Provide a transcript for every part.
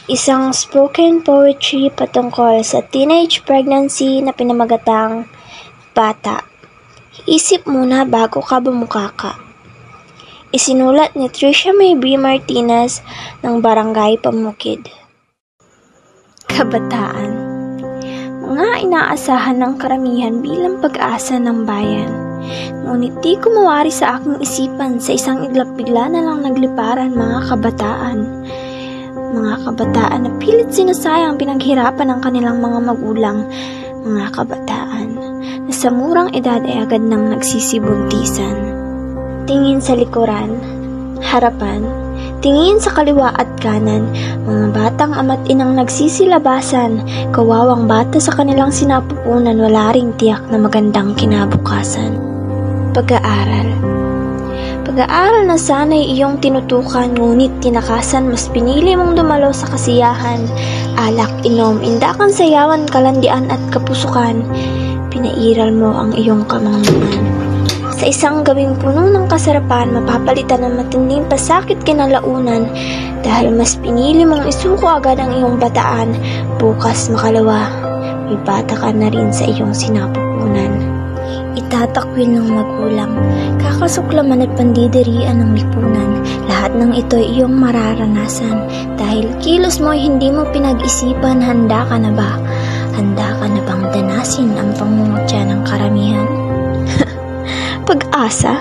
Isang spoken poetry patungkol sa teenage pregnancy na pinamagatang Bata. Isip muna bago ka bumukaka. Isinulat ni Tricia May B. Martinez ng Barangay Pamukid. Kabataan. Mga inaasahan ng karamihan bilang pag-asa ng bayan. Ngunit di kumawari sa aking isipan sa isang iglap-bigla na lang nagliparan mga kabataan. Mga kabataan na pilit sinasayang pinaghirapan ng kanilang mga magulang. Mga kabataan na sa murang edad ay agad nang nagsisibuntisan. Tingin sa likuran, harapan, tingin sa kaliwa at kanan, mga batang ama't inang nagsisilabasan, kawawang bata sa kanilang sinapupunan, wala ring tiyak na magandang kinabukasan. Pag-aaral. Pag-aaral na sana'y iyong tinutukan, ngunit tinakasan, mas pinili mong dumalo sa kasiyahan, alak, inom, indakan, sayawan, kalandian at kapusukan. Pinairal mo ang iyong kamangmangan. Sa isang gawing puno ng kasarapan, mapapalitan ng matinding pasakit kinalaunan dahil mas pinili mong isuko agad ang iyong bataan. Bukas makalawa, may bata ka na rin sa iyong sinapupunan. Itatakwil ng magulang, kakasuklaman at pandidirian ng lipunan. Lahat ng ito ay iyong mararanasan. Dahil kilos mo ay hindi mo pinag-isipan, handa ka na ba? Handa ka na bang danasin ang pangungutya ng karamihan? Pag-asa?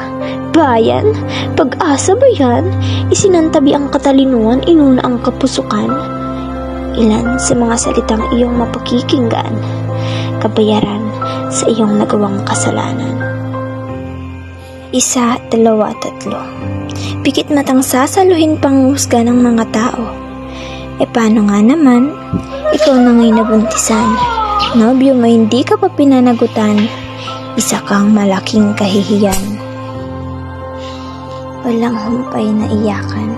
Bayan? Pag-asa ba yan? Isinantabi ang katalinuhan, inuna ang kapusukan. Ilan sa mga salitang iyong mapakikinggan, kabayaran sa iyong nagawang kasalanan. 1, 2, 3. Pikit matang sasaluhin panghusga ng mga tao. E paano nga naman? Ikaw na nga'y nabuntisan. Nobyo mo hindi ka pa pinanagutan. Isa kang malaking kahihiyan. Walang humpay na iyakan.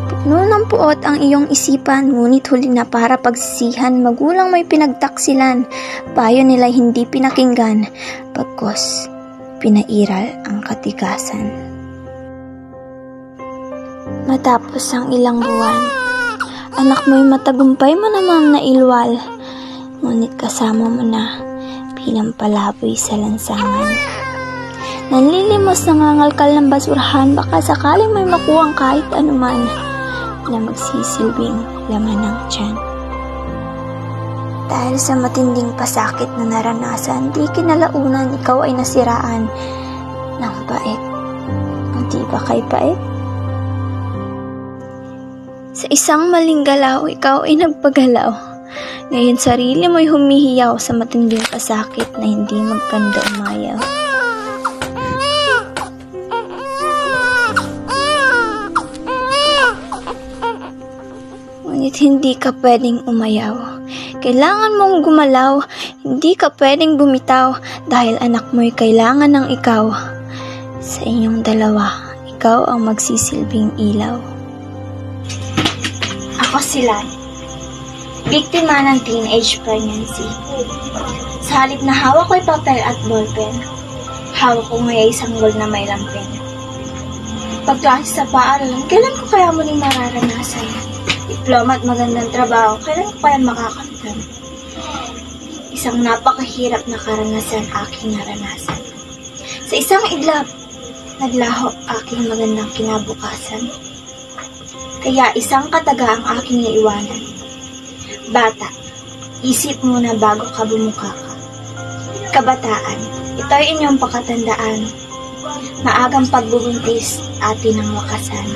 Puno ng puot ang iyong isipan, ngunit huli na para pagsisihan. Magulang may pinagtaksilan, payo nila hindi pinakinggan, pagkos pinairal ang katigasan. Matapos ang ilang buwan, anak mo'y matagumpay mo namang nailwal, ngunit kasama mo na bilang palaboy sa lansangan. Nanlilimos nangangalkal ng basurahan, baka sakaling may makuwang kahit anuman na magsisilbing laman ng tiyan. Dahil sa matinding pasakit na naranasan, di kinalaunan ikaw ay nasiraan ng bait. Hindi ba kay bait? Sa isang maling galaw, ikaw ay nagpagalaw. Ngayon sarili mo'y humihiyaw sa matinding pasakit na hindi magkanda umayaw. Ngunit hindi ka pwedeng umayaw. Kailangan mong gumalaw, hindi ka pwedeng bumitaw dahil anak mo'y kailangan ng ikaw. Sa inyong dalawa, ikaw ang magsisilbing ilaw. Ako si Lan, biktima ng teenage pregnancy. Sa halip na hawak ko'y papel at ballpen, hawak ko ngaya'y sanggol na may lampin. Pagklase sa paaralan, kailan ko kaya muling mararanasan? Diploma at magandang trabaho, kailan ko kaya makakamtan? Isang napakahirap na karanasan aking naranasan. Sa isang iglap, naglaho aking magandang kinabukasan. Kaya isang kataga ang aking naiwanan. Bata, isip muna bago ka bumukaka. Kabataan, ito'y inyong pakatandaan. Maagang pagbubuntis, atin ang wakasan.